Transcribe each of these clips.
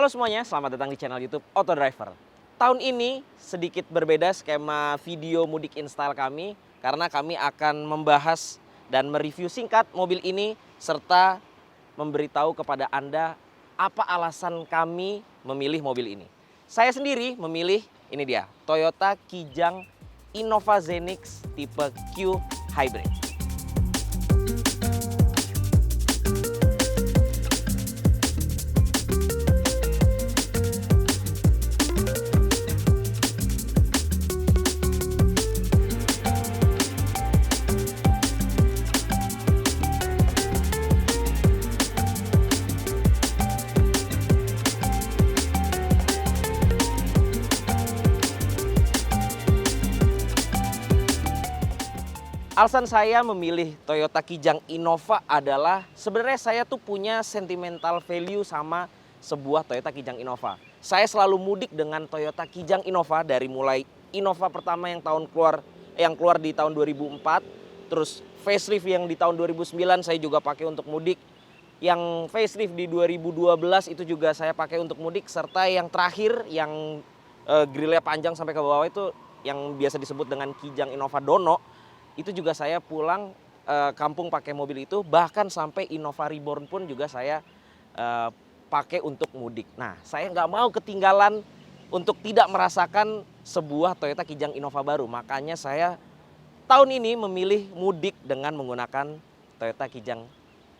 Halo semuanya, selamat datang di channel YouTube Auto Driver. Tahun ini sedikit berbeda skema video mudik install kami karena kami akan membahas dan mereview singkat mobil ini serta memberitahu kepada Anda apa alasan kami memilih mobil ini. Saya sendiri memilih ini dia, Toyota Kijang Innova Zenix tipe Q Hybrid. Alasan saya memilih Toyota Kijang Innova adalah sebenarnya saya tuh punya sentimental value sama sebuah Toyota Kijang Innova. Saya selalu mudik dengan Toyota Kijang Innova dari mulai Innova pertama yang keluar di tahun 2004, terus facelift yang di tahun 2009 saya juga pakai untuk mudik. Yang facelift di 2012 itu juga saya pakai untuk mudik, serta yang terakhir yang grillnya panjang sampai ke bawah itu yang biasa disebut dengan Kijang Innova Dono. Itu juga saya pulang kampung pakai mobil itu, bahkan sampai Innova Reborn pun juga saya pakai untuk mudik. Nah, saya nggak mau ketinggalan untuk tidak merasakan sebuah Toyota Kijang Innova baru. Makanya saya tahun ini memilih mudik dengan menggunakan Toyota Kijang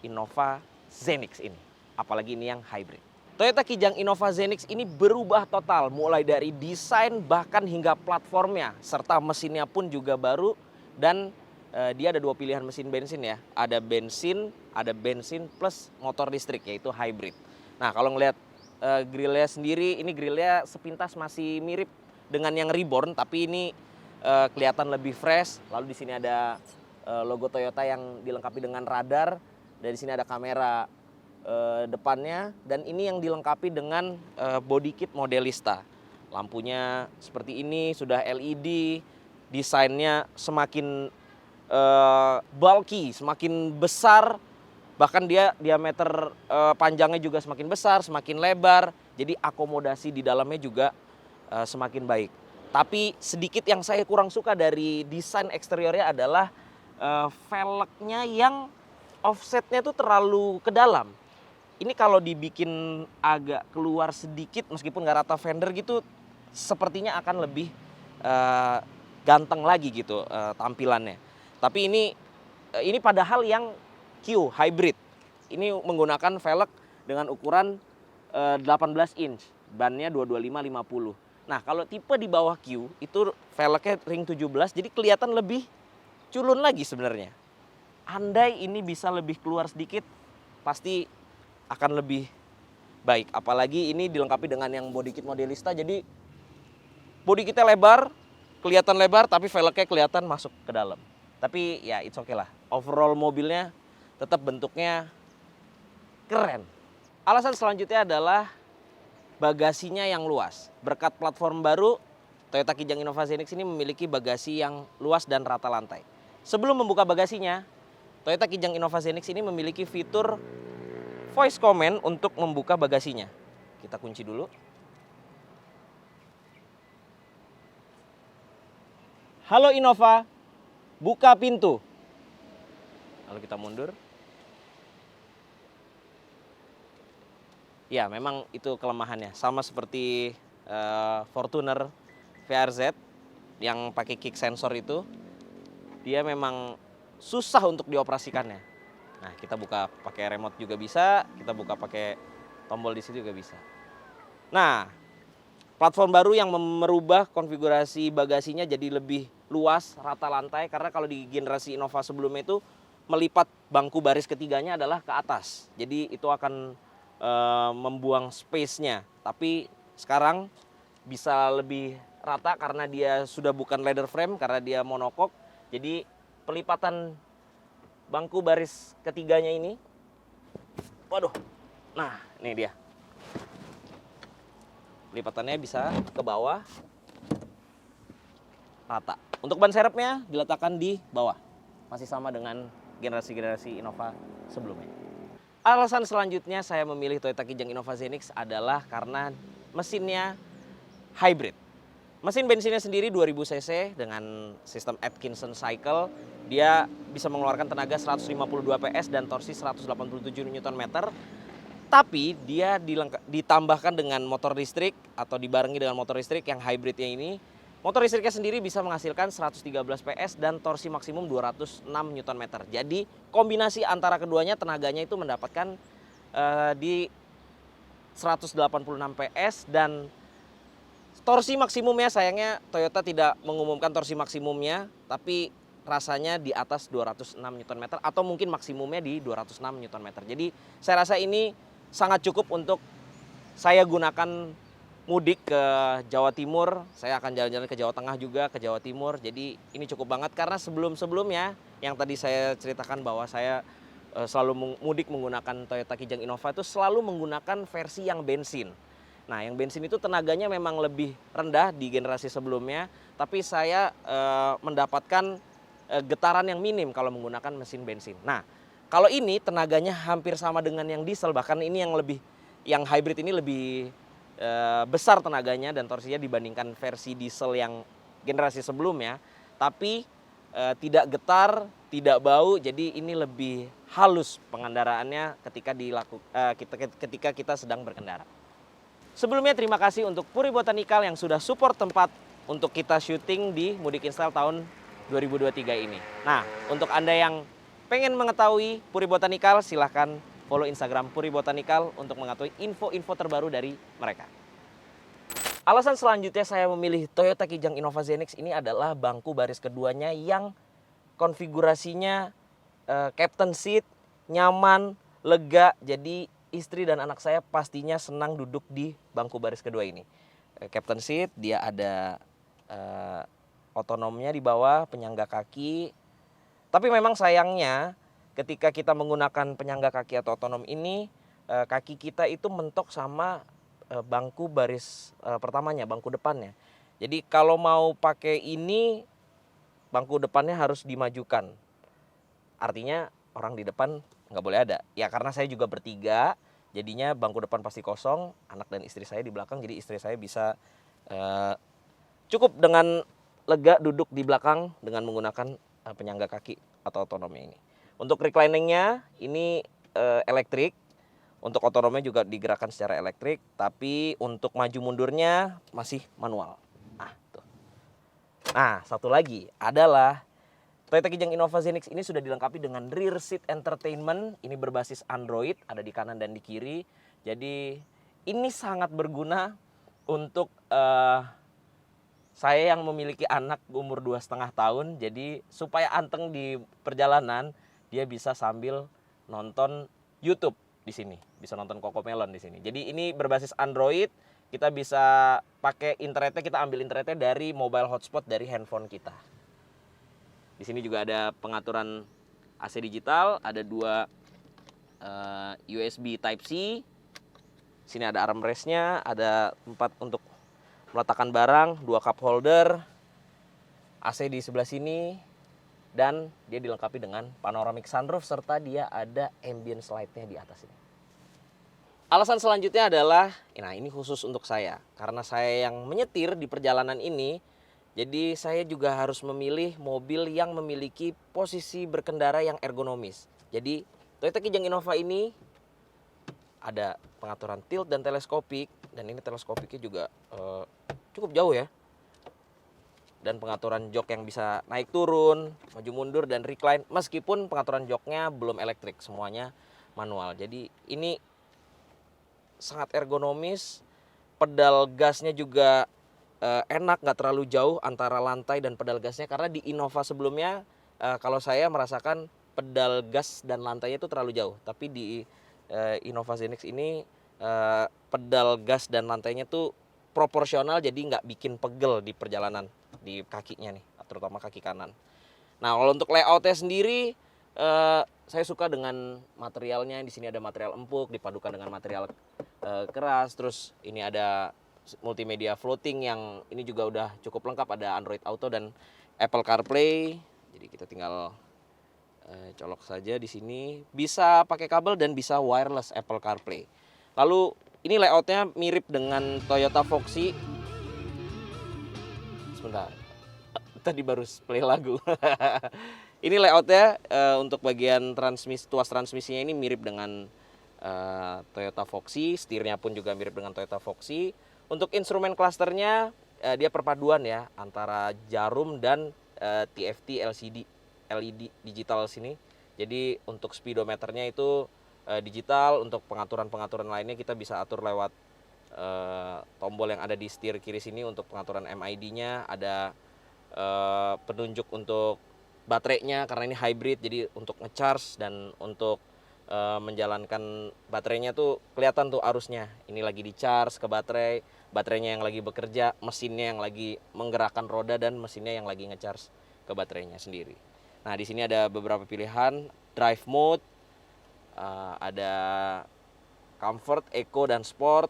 Innova Zenix ini. Apalagi ini yang hybrid. Toyota Kijang Innova Zenix ini berubah total, mulai dari desain bahkan hingga platformnya, serta mesinnya pun juga baru. Dan dia ada dua pilihan mesin bensin ya, ada bensin plus motor listrik yaitu hybrid. Nah kalau ngelihat grillnya sendiri, ini grillnya sepintas masih mirip dengan yang Reborn, tapi ini kelihatan lebih fresh. Lalu di sini ada logo Toyota yang dilengkapi dengan radar, dan di sini ada kamera depannya, dan ini yang dilengkapi dengan body kit Modelista. Lampunya seperti ini, sudah LED. Desainnya semakin bulky, semakin besar, bahkan dia diameter panjangnya juga semakin besar, semakin lebar, jadi akomodasi di dalamnya juga semakin baik. Tapi sedikit yang saya kurang suka dari desain eksteriornya adalah velgnya yang offsetnya tuh terlalu ke dalam. Ini kalau dibikin agak keluar sedikit, meskipun nggak rata fender gitu, sepertinya akan lebih ganteng lagi gitu tampilannya. Tapi ini padahal yang Q hybrid. Ini menggunakan velg dengan ukuran 18 inch, bannya 225/50. Nah, kalau tipe di bawah Q itu velgnya ring 17, jadi kelihatan lebih culun lagi sebenarnya. Andai ini bisa lebih keluar sedikit, pasti akan lebih baik. Apalagi ini dilengkapi dengan yang body kit Modelista, jadi body kitnya lebar, kelihatan lebar, tapi velgnya kelihatan masuk ke dalam. Tapi ya it's okay lah. Overall mobilnya tetap bentuknya keren. Alasan selanjutnya adalah bagasinya yang luas. Berkat platform baru, Toyota Kijang Innova Zenix ini memiliki bagasi yang luas dan rata lantai. Sebelum membuka bagasinya, Toyota Kijang Innova Zenix ini memiliki fitur voice command untuk membuka bagasinya. Kita kunci dulu. Halo Innova, buka pintu. Lalu kita mundur. Ya, memang itu kelemahannya. Sama seperti Fortuner VRZ yang pakai kick sensor itu. Dia memang susah untuk dioperasikannya. Nah, kita buka pakai remote juga bisa. Kita buka pakai tombol di situ juga bisa. Nah, platform baru yang merubah konfigurasi bagasinya jadi lebih luas, rata lantai, karena kalau di generasi Innova sebelumnya itu melipat bangku baris ketiganya adalah ke atas. Jadi itu akan membuang space-nya. Tapi sekarang bisa lebih rata karena dia sudah bukan leather frame, karena dia monokok. Jadi pelipatan bangku baris ketiganya ini, waduh, nah ini dia. Lipatannya bisa ke bawah, rata. Untuk ban serepnya diletakkan di bawah. Masih sama dengan generasi-generasi Innova sebelumnya. Alasan selanjutnya saya memilih Toyota Kijang Innova Zenix adalah karena mesinnya hybrid. Mesin bensinnya sendiri 2000 cc dengan sistem Atkinson cycle. Dia bisa mengeluarkan tenaga 152 PS dan torsi 187 Nm. Tapi dia ditambahkan dengan motor listrik atau dibarengi dengan motor listrik yang hybridnya ini. Motor listriknya sendiri bisa menghasilkan 113 PS dan torsi maksimum 206 Nm. Jadi kombinasi antara keduanya tenaganya itu mendapatkan di 186 PS dan torsi maksimumnya, sayangnya Toyota tidak mengumumkan torsi maksimumnya, tapi rasanya di atas 206 Nm atau mungkin maksimumnya di 206 Nm. Jadi saya rasa ini sangat cukup untuk saya gunakan mudik ke Jawa Timur. Saya akan jalan-jalan ke Jawa Tengah juga, ke Jawa Timur. Jadi ini cukup banget karena sebelum-sebelumnya yang tadi saya ceritakan bahwa saya selalu mudik menggunakan Toyota Kijang Innova itu selalu menggunakan versi yang bensin. Nah, yang bensin itu tenaganya memang lebih rendah di generasi sebelumnya, tapi saya mendapatkan getaran yang minim kalau menggunakan mesin bensin. Nah, kalau ini tenaganya hampir sama dengan yang diesel, bahkan ini yang hybrid ini lebih besar tenaganya dan torsinya dibandingkan versi diesel yang generasi sebelumnya, tapi tidak getar, tidak bau, jadi ini lebih halus pengendaraannya ketika kita sedang berkendara. Sebelumnya terima kasih untuk Puri Botanical yang sudah support tempat untuk kita syuting di Mudik Install tahun 2023 ini. Nah, untuk Anda yang pengen mengetahui Puri Botanical, silahkan follow Instagram Puri Botanical untuk mengetahui info-info terbaru dari mereka. Alasan selanjutnya saya memilih Toyota Kijang Innova Zenix ini adalah bangku baris keduanya yang konfigurasinya captain seat, nyaman, lega. Jadi istri dan anak saya pastinya senang duduk di bangku baris kedua ini. Captain seat, dia ada otonomnya di bawah, penyangga kaki. Tapi memang sayangnya ketika kita menggunakan penyangga kaki atau otonom ini, kaki kita itu mentok sama bangku baris pertamanya, bangku depannya. Jadi kalau mau pakai ini, bangku depannya harus dimajukan. Artinya orang di depan nggak boleh ada. Ya karena saya juga bertiga, jadinya bangku depan pasti kosong, anak dan istri saya di belakang. Jadi istri saya bisa cukup dengan lega duduk di belakang dengan menggunakan penyangga kaki atau otonomnya ini. Untuk recliningnya ini elektrik, untuk otonomnya juga digerakkan secara elektrik, tapi untuk maju mundurnya masih manual. Nah, tuh. Nah, satu lagi adalah Toyota Kijang Innova Zenix ini sudah dilengkapi dengan rear seat entertainment. Ini berbasis Android, ada di kanan dan di kiri. Jadi ini sangat berguna untuk saya yang memiliki anak umur 2,5 tahun. Jadi supaya anteng di perjalanan, dia bisa sambil nonton YouTube di sini, bisa nonton Cocomelon di sini. Jadi ini berbasis Android, kita bisa pakai internetnya, kita ambil internetnya dari mobile hotspot dari handphone kita. Di sini juga ada pengaturan AC digital, ada 2 USB Type-C. Sini ada armrestnya, ada tempat untuk meletakkan barang, 2 cup holder, AC di sebelah sini, dan dia dilengkapi dengan panoramic sunroof serta dia ada ambient light-nya di atas ini. Alasan selanjutnya adalah, nah ini khusus untuk saya, karena saya yang menyetir di perjalanan ini, jadi saya juga harus memilih mobil yang memiliki posisi berkendara yang ergonomis. Jadi Toyota Kijang Innova ini ada pengaturan tilt dan teleskopik, dan ini teleskopiknya juga cukup jauh ya. Dan pengaturan jok yang bisa naik turun, maju mundur dan recline, meskipun pengaturan joknya belum elektrik, semuanya manual. Jadi ini sangat ergonomis, pedal gasnya juga enak, nggak terlalu jauh antara lantai dan pedal gasnya, karena di Innova sebelumnya kalau saya merasakan pedal gas dan lantainya itu terlalu jauh, tapi di Innova Zenix ini pedal gas dan lantainya tuh proporsional, jadi nggak bikin pegel di perjalanan di kakinya nih, terutama kaki kanan. Nah, kalau untuk layoutnya sendiri, saya suka dengan materialnya. Di sini ada material empuk dipadukan dengan material keras. Terus ini ada multimedia floating yang ini juga udah cukup lengkap, ada Android Auto dan Apple CarPlay. Jadi kita tinggal Colok saja di sini. Bisa pakai kabel dan bisa wireless Apple CarPlay. Lalu ini layoutnya mirip dengan Toyota Foxy. Sebentar, tadi baru play lagu. Ini layoutnya untuk bagian tuas transmisinya ini mirip dengan Toyota Foxy. Setirnya pun juga mirip dengan Toyota Foxy. Untuk instrumen klasternya dia perpaduan ya antara jarum dan TFT LED digital sini. Jadi untuk speedometernya itu digital, untuk pengaturan-pengaturan lainnya kita bisa atur lewat tombol yang ada di setir kiri sini. Untuk pengaturan MID-nya ada penunjuk untuk baterainya karena ini hybrid, jadi untuk ngecharge dan untuk menjalankan baterainya tuh kelihatan tuh arusnya. Ini lagi di charge ke baterai, baterainya yang lagi bekerja, mesinnya yang lagi menggerakkan roda dan mesinnya yang lagi ngecharge ke baterainya sendiri. Nah, di sini ada beberapa pilihan, drive mode, ada comfort, eco dan sport.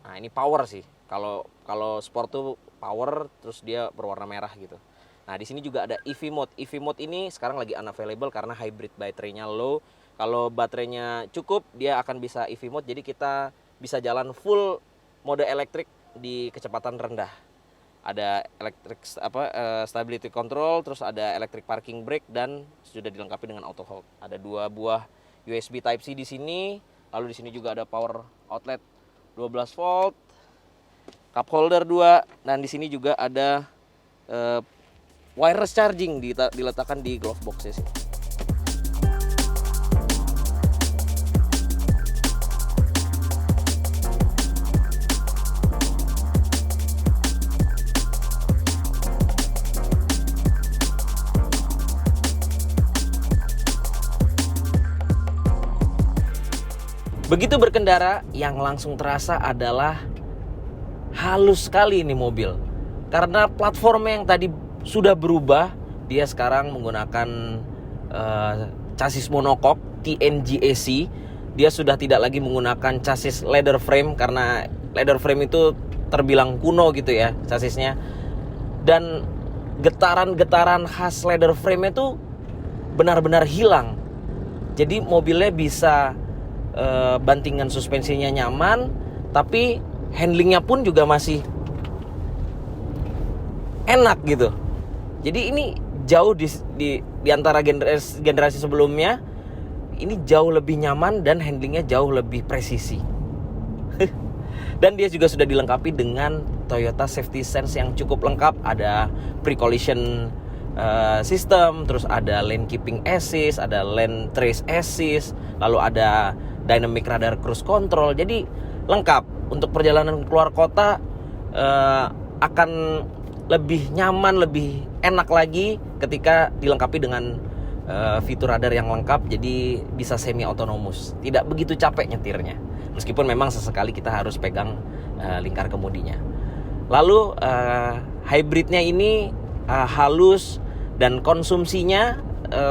Nah, ini power sih. Kalau sport tuh power, terus dia berwarna merah gitu. Nah, di sini juga ada EV mode. EV mode ini sekarang lagi unavailable karena hybrid baterainya low. Kalau baterainya cukup, dia akan bisa EV mode. Jadi kita bisa jalan full mode elektrik di kecepatan rendah. Ada stability control, terus ada electric parking brake dan sudah dilengkapi dengan auto hold. Ada 2 buah USB Type C di sini. Lalu di sini juga ada power outlet 12 volt, cup holder 2, dan di sini juga ada wireless charging diletakkan di glove box sini. Begitu berkendara, yang langsung terasa adalah halus sekali ini mobil. Karena platform yang tadi sudah berubah, dia sekarang menggunakan chassis monokok TNG AC. Dia sudah tidak lagi menggunakan chassis leather frame karena leather frame itu terbilang kuno gitu ya chassisnya. Dan getaran-getaran khas leather frame itu benar-benar hilang. Jadi mobilnya bisa bantingan suspensinya nyaman, tapi handlingnya pun juga masih enak gitu. Jadi ini jauh di antara generasi sebelumnya, ini jauh lebih nyaman dan handlingnya jauh lebih presisi. Dan dia juga sudah dilengkapi dengan Toyota Safety Sense yang cukup lengkap. Ada pre-collision system, terus ada lane keeping assist, ada lane trace assist, lalu ada dynamic radar cruise control. Jadi lengkap. Untuk perjalanan keluar kota akan lebih nyaman, lebih enak lagi ketika dilengkapi dengan fitur radar yang lengkap. Jadi bisa semi autonomous, tidak begitu capek nyetirnya, meskipun memang sesekali kita harus pegang lingkar kemudinya. Lalu hybridnya ini halus dan konsumsinya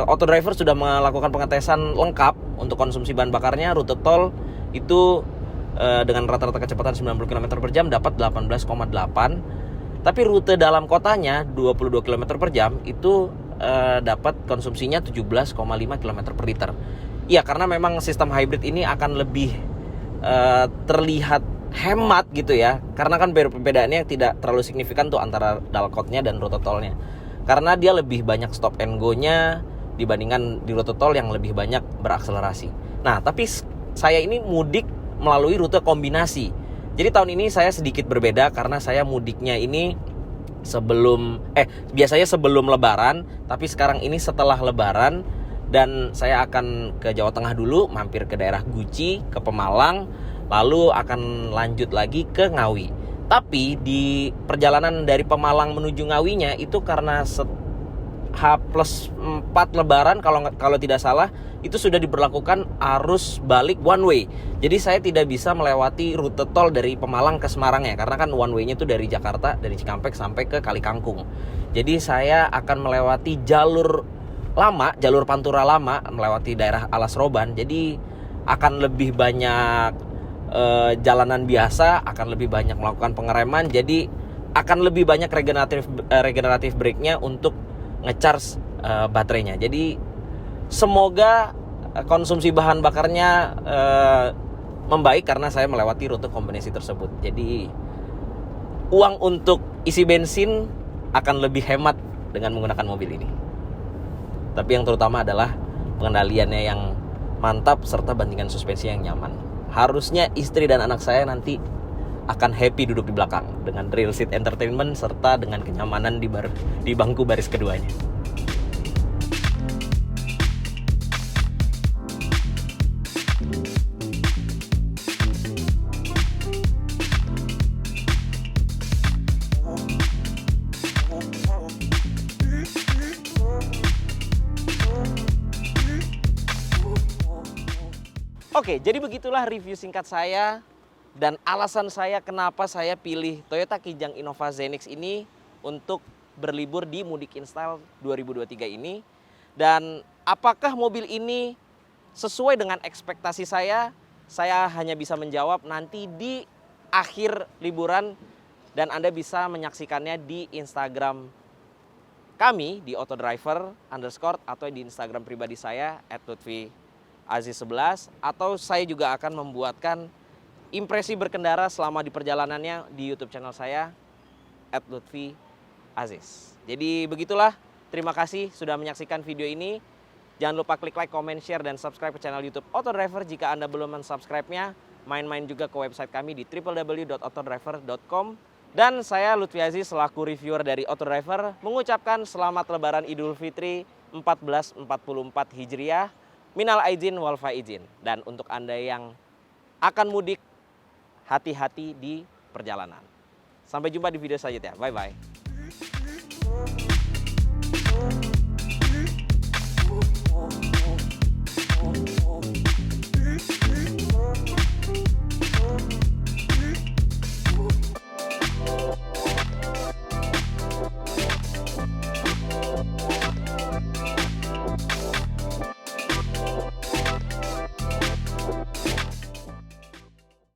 Auto Driver sudah melakukan pengetesan lengkap untuk konsumsi bahan bakarnya. Rute tol itu dengan rata-rata kecepatan 90 km per jam dapat 18,8. Tapi rute dalam kotanya 22 km per jam itu dapat konsumsinya 17,5 km per liter. Iya, karena memang sistem hybrid ini akan lebih terlihat hemat gitu ya. Karena kan perbedaannya tidak terlalu signifikan tuh antara dalkotnya dan rute tolnya. Karena dia lebih banyak stop and go-nya dibandingkan di rute tol yang lebih banyak berakselerasi. Nah, tapi saya ini mudik melalui rute kombinasi. Jadi tahun ini saya sedikit berbeda karena saya mudiknya ini biasanya sebelum Lebaran, tapi sekarang ini setelah Lebaran. Dan saya akan ke Jawa Tengah dulu, mampir ke daerah Guci, ke Pemalang, lalu akan lanjut lagi ke Ngawi. Tapi di perjalanan dari Pemalang menuju Ngawinya itu karena H+4 Lebaran kalau tidak salah, itu sudah diberlakukan arus balik one way. Jadi saya tidak bisa melewati rute tol dari Pemalang ke Semarang ya, karena kan one way-nya itu dari Jakarta, dari Cikampek sampai ke Kalikangkung. Jadi saya akan melewati jalur Pantura lama, melewati daerah Alas Roban. Jadi akan lebih banyak jalanan biasa, akan lebih banyak melakukan pengereman. Jadi akan lebih banyak regeneratif brake-nya untuk ngecharge baterainya. Jadi semoga konsumsi bahan bakarnya membaik karena saya melewati rute kombinasi tersebut. Jadi uang untuk isi bensin akan lebih hemat dengan menggunakan mobil ini. Tapi yang terutama adalah pengendaliannya yang mantap serta bandingan suspensi yang nyaman. Harusnya istri dan anak saya nanti akan happy duduk di belakang dengan rear seat entertainment serta dengan kenyamanan di bangku baris keduanya. Oke, jadi begitulah review singkat saya dan alasan saya kenapa saya pilih Toyota Kijang Innova Zenix ini untuk berlibur di Mudik InStyle 2023 ini. Dan apakah mobil ini sesuai dengan ekspektasi saya hanya bisa menjawab nanti di akhir liburan dan Anda bisa menyaksikannya di Instagram kami di Autodriver_ atau di Instagram pribadi saya @lutfi_aziz11, atau saya juga akan membuatkan impresi berkendara selama di perjalanannya di YouTube channel saya @lutfi_aziz. Jadi begitulah, terima kasih sudah menyaksikan video ini. Jangan lupa klik like, comment, share, dan subscribe ke channel YouTube Autodriver jika Anda belum mensubscribe-nya. Main-main juga ke website kami di www.autodriver.com. Dan saya Lutfi Aziz selaku reviewer dari Autodriver mengucapkan selamat Lebaran Idul Fitri 1444 Hijriah. Minal aidin wal faizin. Dan untuk Anda yang akan mudik, hati-hati di perjalanan. Sampai jumpa di video selanjutnya. Bye-bye.